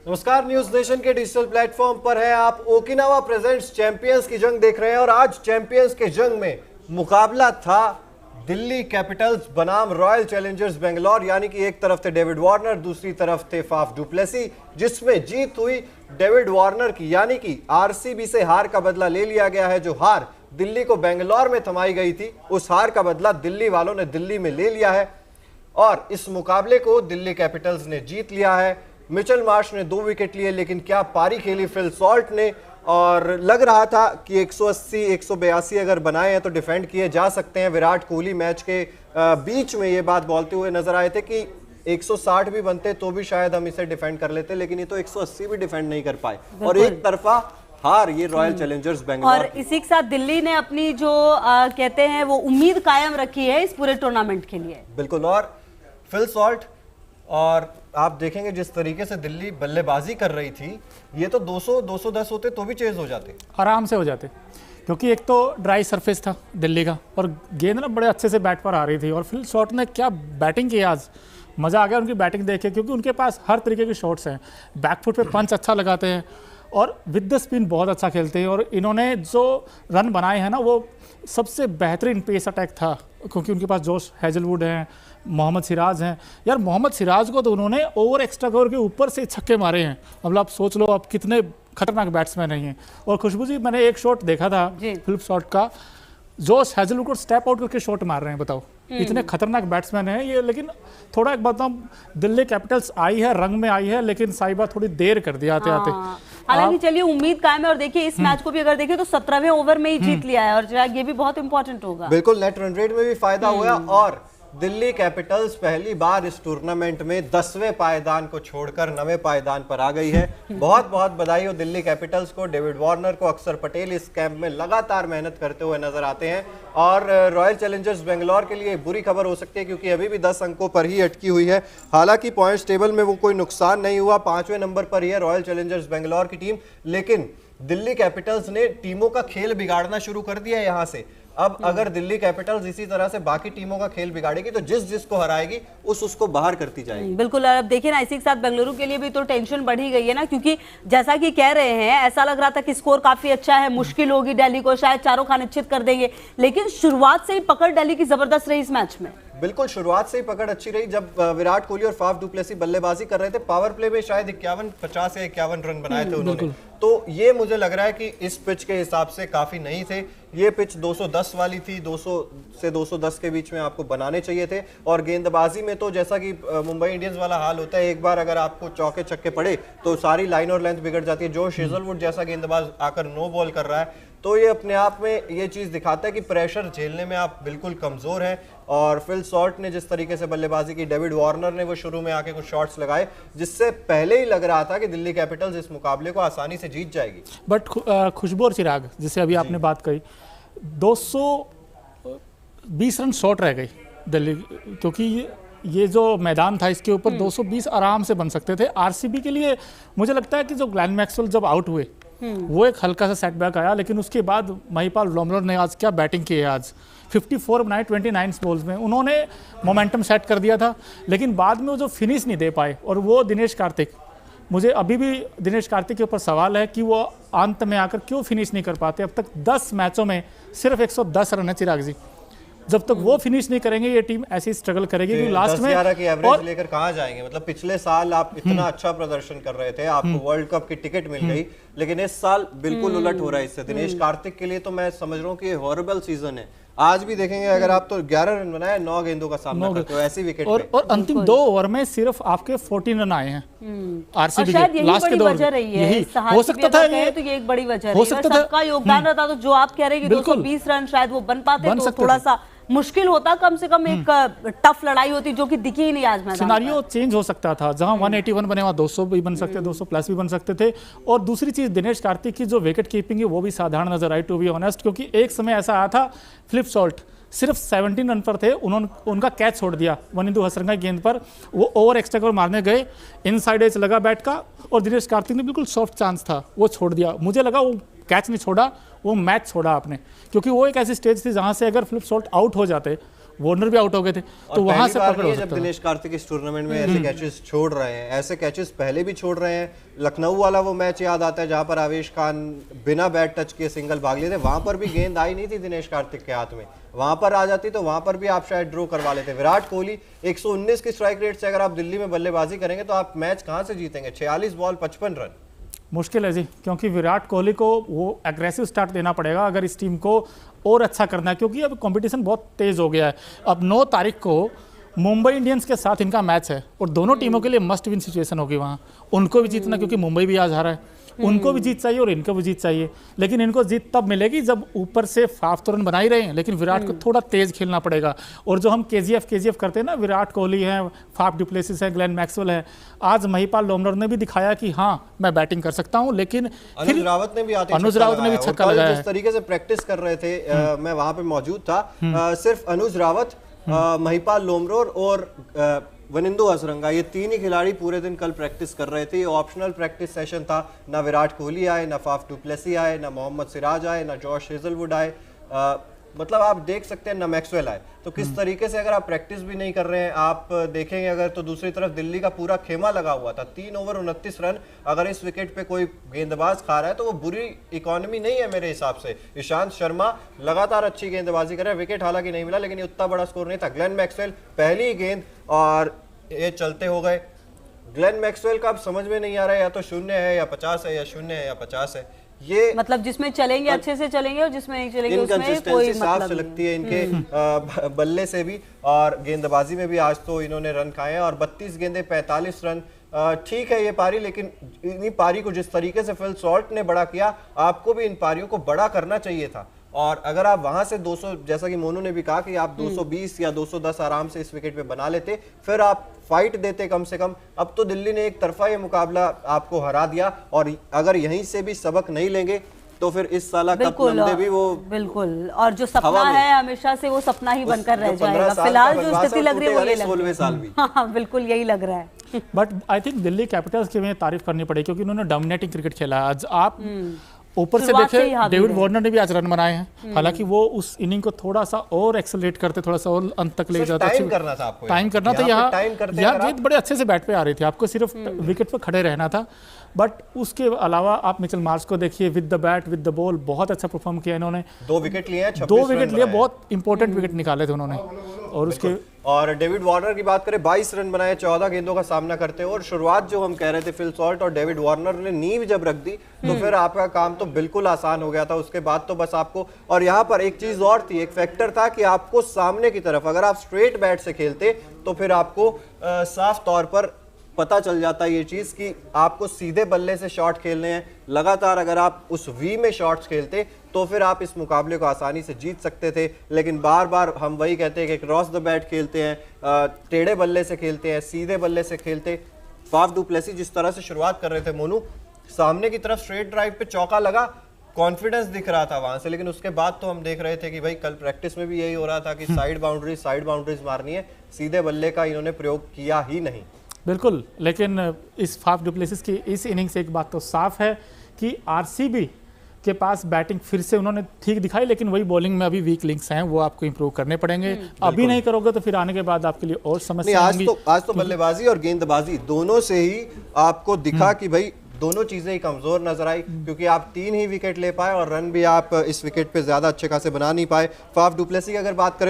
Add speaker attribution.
Speaker 1: नमस्कार, news nation के digital platform पर है आप। ओकिनावा प्रेजेंट्स चैंपियंस की जंग देख रहे हैं और आज चैंपियंस के जंग में मुकाबला था दिल्ली कैपिटल्स बनाम रॉयल चैलेंजर्स बेंगलोर। यानी कि एक तरफ थे डेविड वार्नर, दूसरी तरफ थे फाफ डुप्लेसी, जिसमें जीत हुई डेविड वार्नर की। यानी कि आरसीबी से हार का बदला ले लिया गया है। जो हार दिल्ली को बेंगलोर में थमाई गई थी, उस हार का बदला दिल्ली वालों ने दिल्ली में ले लिया है और इस मुकाबले को दिल्ली कैपिटल्स ने जीत लिया है। मिचेल मार्श ने 2 विकेट लिए, लेकिन क्या पारी खेली फिल सॉल्ट ने। और लग रहा था कि 180 182 अगर बनाए हैं तो डिफेंड किए जा सकते हैं। विराट कोहली मैच के बीच में ये बात बोलते हुए नजर आए थे कि 160 भी बनते तो भी शायद हम इसे डिफेंड कर लेते, लेकिन ये तो 180 भी डिफेंड नहीं कर पाए और एक तरफा हार ये रॉयल चैलेंजर्स बेंगलोर।
Speaker 2: और इसी के साथ दिल्ली ने अपनी जो कहते हैं वो उम्मीद कायम रखी है इस पूरे टूर्नामेंट के लिए।
Speaker 1: बिल्कुल। और फिल सॉल्ट, और आप देखेंगे जिस तरीके से दिल्ली बल्लेबाजी कर रही थी, ये तो 200 210 होते तो भी चेज हो जाते,
Speaker 3: आराम से हो जाते, क्योंकि एक तो ड्राई सरफेस था दिल्ली का और गेंद ना बड़े अच्छे से बैट पर आ रही थी। और फिल शॉट ने क्या बैटिंग की आज, मज़ा आ गया उनकी बैटिंग देख के, क्योंकि उनके पास हर तरीके के शॉट्स हैं। बैकफुट पे पंच अच्छा लगाते हैं और विद द स्पिन बहुत अच्छा खेलते हैं। और इन्होंने जो रन बनाए हैं ना, वो सबसे बेहतरीन पेस अटैक था, क्योंकि उनके पास जोश हेजलवुड हैं, मोहम्मद सिराज हैं। यार मोहम्मद सिराज को तो उन्होंने ओवर एक्स्ट्रा कवर के ऊपर से छक्के मारे हैं। मतलब आप सोच लो आप कितने खतरनाक बैट्समैन हैं ये। और खुशबू जी, मैंने एक शॉट देखा था फ्लिप शॉट का, जोश हेजलवुड को स्टेप आउट करके शॉट मार रहे हैं। बताओ इतने खतरनाक बैट्समैन हैं ये। लेकिन थोड़ा एक बताऊं, दिल्ली कैपिटल्स आई है, रंग में आई है, लेकिन साइबा थोड़ी देर कर दिया आते आते।
Speaker 2: हालांकि चलिए उम्मीद कायम है। और देखिए इस मैच को भी अगर देखें तो 17वें ओवर में ही जीत लिया है और ये भी बहुत इंपॉर्टेंट होगा।
Speaker 1: बिल्कुल, नेट रन रेट में भी फायदा हुआ और दिल्ली कैपिटल्स पहली बार इस टूर्नामेंट में 10वें पायदान को छोड़कर 9वें पायदान पर आ गई है। बहुत बहुत बधाई हो दिल्ली कैपिटल्स को, डेविड वार्नर को। अक्षर पटेल इस कैंप में लगातार मेहनत करते हुए नजर आते हैं। और रॉयल चैलेंजर्स बेंगलोर के लिए बुरी खबर हो सकती है, क्योंकि अभी भी 10 अंकों पर ही अटकी हुई है। हालांकि पॉइंट्स टेबल में वो कोई नुकसान नहीं हुआ, 5वें नंबर पर ही है रॉयल चैलेंजर्स बेंगलोर की टीम। लेकिन दिल्ली कैपिटल्स ने टीमों का खेल बिगाड़ना शुरू कर दिया है यहां से। अब अगर दिल्ली कैपिटल्स इसी तरह से बाकी टीमों का खेल बिगाड़ेगी तो जिसको हराएगी उसको बाहर करती जाएगी।
Speaker 2: बिल्कुल। और अब देखिए ना, इसी के साथ बेंगलुरु के लिए भी तो टेंशन बढ़ी गई है ना, क्योंकि जैसा कि कह रहे हैं, ऐसा लग रहा था कि स्कोर काफी अच्छा है, मुश्किल होगी दिल्ली को, शायद चारों खाने निश्चित कर देंगे। लेकिन शुरुआत से ही पकड़ दिल्ली की जबरदस्त रही इस मैच में।
Speaker 1: बिल्कुल, शुरुआत से ही पकड़ अच्छी रही। जब विराट कोहली और फाफ डुप्लेसी बल्लेबाजी कर रहे थे, पावर प्ले में शायद 50 या 51 रन बनाए थे उन्होंने। तो ये मुझे लग रहा है कि इस पिच के हिसाब से काफी नहीं थे। ये पिच 210 वाली थी, 200 से 210 के बीच में आपको बनाने चाहिए थे। और गेंदबाजी में तो जैसा कि मुंबई इंडियंस वाला हाल होता है, एक बार अगर आपको चौके छक्के पड़े तो सारी लाइन और लेंथ बिगड़ जाती है। जोश हेजलवुड जैसा गेंदबाज आकर नो बॉल कर रहा है, तो ये अपने आप में ये चीज दिखाता है कि प्रेशर झेलने में आप बिल्कुल कमजोर हैं। और फिल सॉल्ट ने जिस तरीके से बल्लेबाजी की, डेविड वार्नर ने वो शुरू में आके कुछ शॉट्स लगाए, जिससे पहले ही लग रहा था कि दिल्ली कैपिटल्स इस मुकाबले को आसानी से जीत जाएगी।
Speaker 3: बट खुशबू और चिराग, जिसे अभी आपने बात कही, 220 रन शॉर्ट रह गई दिल्ली, क्योंकि ये जो मैदान था इसके ऊपर 220 आराम से बन सकते थे। आरसीबी के लिए मुझे लगता है कि जो ग्लेन मैक्सवेल जब आउट हुए, वो एक हल्का सा सेटबैक आया, लेकिन उसके बाद महिपाल लोमलर ने आज क्या बैटिंग की है। आज 54 बनाए 29 बॉल्स में, उन्होंने मोमेंटम सेट कर दिया था। लेकिन बाद में वो जो फिनिश नहीं दे पाए, और वो दिनेश कार्तिक, मुझे अभी भी दिनेश कार्तिक के ऊपर सवाल है कि वो अंत में आकर क्यों फिनिश नहीं कर पाते। अब तक 10 मैचों में सिर्फ 110 रन है चिराग जी। जब तक वो फिनिश नहीं करेंगे ये टीम ऐसे ही स्ट्रगल करेगी कि लास्ट में
Speaker 1: 10-11 की एवरेज लेकर कहां जाएंगे। मतलब पिछले साल आप इतना अच्छा प्रदर्शन कर रहे थे, आपको वर्ल्ड कप की टिकट मिल गई, लेकिन इस साल बिल्कुल उलट हो रहा है इससे। दिनेश कार्तिक के लिए तो मैं समझ रहा हूँ कि हॉरिबल सीजन है। आज भी देखेंगे, अगर आप तो 11 रन बनाए, 9 गेंदों का सामना करते हो ऐसी विकेट
Speaker 3: और अंतिम 2 ओवर में सिर्फ आपके 14 रन आए हैं आरसीबी के लास्ट के दो ओवर।
Speaker 2: यही हो सकता था, ये तो ये एक बड़ी वजह रही है। सबका योगदान रहता तो जो आप कह रहे हैं कि 220 रन शायद वो बन पाते, तो थोड़ा सा मुश्किल होता, कम से कम एक टफ लड़ाई होती जो कि दिखी ही नहीं आज मैदान।
Speaker 3: सिनारियो चेंज हो सकता था, जहां 181 बने वहां 200 भी बन सकते, 200 प्लस भी बन सकते थे। और दूसरी चीज, दिनेश कार्तिक की जो विकेट कीपिंग है वो भी साधारण नजर आई, टू बी ऑनेस्ट, क्योंकि एक समय ऐसा आया था फ्लिप सॉल्ट सिर्फ 17 रन पर थे, उन्होंने उनका कैच छोड़ दिया वनिंदु हसरंगा की गेंद पर, वो ओवर एक्स्ट्रा कवर मारने गए, इनसाइड एज लगा बैट का और दिनेश कार्तिक ने बिल्कुल सॉफ्ट चांस था वो छोड़ दिया। मुझे लगा वो कैच नहीं छोड़ा, वो मैच छोड़ा आपने, क्योंकि वो एक ऐसी स्टेज थी जहां से अगर फ्लिप सॉल्ट आउट हो जाते वार्नर भी आउट हो गए थे, तो वहां से पकड़ हो
Speaker 1: जब
Speaker 3: सकता था।
Speaker 1: दिनेश कार्तिक इस टूर्नामेंट में ऐसे कैचेस छोड़ रहे हैं, ऐसे कैचेस पहले भी छोड़ रहे हैं। लखनऊ वाला वो मैच याद आता है जहां पर आवेश खान बिना बैट टच किए सिंगल भाग लिए थे, वहां पर भी गेंद आई नहीं थी दिनेश कार्तिक के हाथ में, वहां पर आ जाती तो वहां पर भी आप शायद ड्रॉ करवा लेते। विराट कोहली 119 की स्ट्राइक रेट से अगर आप दिल्ली में बल्लेबाजी करेंगे तो आप मैच कहां से जीतेंगे? 46 बॉल 55 रन।
Speaker 3: मुश्किल है जी, क्योंकि विराट कोहली को वो एग्रेसिव स्टार्ट देना पड़ेगा अगर इस टीम को और अच्छा करना है, क्योंकि अब कंपटीशन बहुत तेज हो गया है। अब 9 तारीख को मुंबई इंडियंस के साथ इनका मैच है और दोनों टीमों के लिए मस्ट विन सिचुएशन होगी वहाँ। उनको भी जीतना, क्योंकि मुंबई भी आज हारा है, उनको भी जीत चाहिए और इनको भी जीत चाहिए। लेकिन इनको जीत तब मिलेगी जब ऊपर से फाफ तो रन बना ही रहे हैं, लेकिन विराट को थोड़ा तेज खेलना पड़ेगा। और जो हम केजीएफ करते हैं ना, विराट कोहली है, फाफ डुप्लेसिस है, ग्लेन मैक्सवेल है, आज महिपाल लोमनर ने भी दिखाया कि हाँ मैं बैटिंग कर सकता हूँ। लेकिन
Speaker 1: अनुज रावत ने भी
Speaker 3: छक्का लगाया।
Speaker 1: जिस तरीके से प्रैक्टिस कर रहे थे, मैं वहां पे मौजूद था, सिर्फ अनुज रावत, महिपाल लोमरोर और वनिंदु हसरंगा, ये 3 ही खिलाड़ी पूरे दिन कल प्रैक्टिस कर रहे थे। ऑप्शनल प्रैक्टिस सेशन था, ना विराट कोहली आए, ना फाफ डुप्लेसी आए, ना मोहम्मद सिराज आए, ना जॉश हेजलवुड आए, मतलब आप देख सकते हैं ना मैक्सवेल आए। तो किस तरीके से अगर आप प्रैक्टिस भी नहीं कर रहे हैं, आप देखेंगे अगर, तो दूसरी तरफ दिल्ली का पूरा खेमा लगा हुआ था। 3 ओवर 29 रन अगर इस विकेट पे कोई गेंदबाज खा रहा है तो वो बुरी इकोनॉमी नहीं है मेरे हिसाब से। ईशांत शर्मा लगातार अच्छी गेंदबाजी कर रहे हैं, विकेट हालांकि नहीं मिला लेकिन ये उतना बड़ा स्कोर नहीं था। ग्लेन मैक्सवेल पहली ही गेंद और ये चलते हो गए। ग्लेन मैक्सवेल का अब समझ में नहीं आ रहा है, या तो 0 है या 50 है, या 0 है या 50 है। ये
Speaker 2: मतलब जिसमें चलेंगे अच्छे से चलेंगे और जिसमें नहीं चलेंगे उसमें कोई
Speaker 1: इनकंसिस्टेंसी साफ
Speaker 2: मतलब
Speaker 1: से
Speaker 2: नहीं।
Speaker 1: लगती है इनके बल्ले से भी और गेंदबाजी में भी। आज तो इन्होंने रन खाए हैं और 32 गेंदे 45 रन। ठीक है ये पारी, लेकिन इन पारी को जिस तरीके से फिल सॉल्ट ने बड़ा किया, आपको भी इन पारियों को बड़ा करना चाहिए था। और अगर आप वहां से 200, जैसा कि मोनू ने भी कहा कि आप 220 या 210 आराम से इस विकेट पे बना लेते, फिर आप फाइट देते कम से कम। अब तो दिल्ली ने एक तरफा ये मुकाबला आपको हरा दिया, और अगर यहीं से भी सबक नहीं लेंगे तो फिर इस साल कप नंदे भी वो
Speaker 2: बिल्कुल, और जो सपना है हमेशा से वो सपना ही बनकर रह जाएगा। फिलहाल जो स्थिति लग रही है वो ये लग रही है।
Speaker 1: साल भी
Speaker 2: हाँ, बिल्कुल यही लग रहा है।
Speaker 3: But I think Delhi Capitals की हमें तारीफ करनी पड़ेगी, क्योंकि उन्होंने डोमिनेटिंग क्रिकेट खेला आज। आप ऊपर से देखे, डेविड वार्नर ने भी आज रन बनाए हैं, हालांकि वो उस इनिंग को थोड़ा सा और एक्सेलरेट करते, थोड़ा सा और अंत तक ले जाता।
Speaker 1: टाइम करना था आपको,
Speaker 3: टाइम करना था। यहाँ गेंद बड़े अच्छे से बैट पे आ रही थी, आपको सिर्फ विकेट पे खड़े रहना था। बट उसके अलावा आप मिचेल मार्श को देखिए, with the bat with the ball बहुत अच्छा परफॉर्म किया इन्होंने।
Speaker 1: 2 विकेट लिए हैं,
Speaker 3: 2 विकेट लिए, बहुत इंपॉर्टेंट विकेट निकाले थे उन्होंने। और उसके
Speaker 1: और डेविड वार्नर की बात करें, 22 रन बनाए 14 गेंदों का सामना करते हैं। और शुरुआत जो हम कह रहे थे, फिल सॉल्ट और डेविड वार्नर ने नींव जब रख दी तो फिर आपका काम तो बिल्कुल आसान हो गया था। उसके बाद तो बस आपको, और यहाँ पर एक चीज और थी, एक फैक्टर था कि आपको सामने की तरफ अगर आप स्ट्रेट बैट से खेलते तो फिर आपको साफ तौर पर पता चल जाता है ये चीज कि आपको सीधे बल्ले से शॉट खेलने हैं। लगातार अगर आप उस वी में शॉट्स खेलते तो फिर आप इस मुकाबले को आसानी से जीत सकते थे। लेकिन बार बार हम वही कहते हैं कि क्रॉस द बैट खेलते हैं, टेढ़े बल्ले से खेलते हैं, सीधे बल्ले से खेलते। फाफ डुप्लेसी जिस तरह से शुरुआत कर रहे थे मोनू, सामने की तरफ स्ट्रेट ड्राइव पे चौका लगा, कॉन्फिडेंस दिख रहा था वहां से। लेकिन उसके बाद तो हम देख रहे थे कि भाई कल प्रैक्टिस में भी यही हो रहा था कि साइड बाउंड्रीज मारनी है, सीधे बल्ले का इन्होंने प्रयोग किया ही नहीं।
Speaker 3: बिल्कुल, लेकिन इस फाफ डुप्लेसिस की इस इनिंग से एक बात तो साफ है कि आरसीबी के पास बैटिंग फिर से उन्होंने ठीक दिखाई, लेकिन वही बॉलिंग में अभी वीक लिंक्स हैं, वो आपको इंप्रूव करने पड़ेंगे। अभी नहीं करोगे तो फिर आने के बाद आपके लिए और समस्या होंगी।
Speaker 1: आज तो बल्लेबाजी और गेंदबाजी दोनों से ही आपको दिखा कि भाई दोनों चीजें ही कमजोर नजर आई, क्योंकि आप 3 ही विकेट ले पाए और रन भी आप इस विकेट पे ज्यादा अच्छे खासे बना नहीं पाए। फाफ डुप्लेसी की अगर बात करें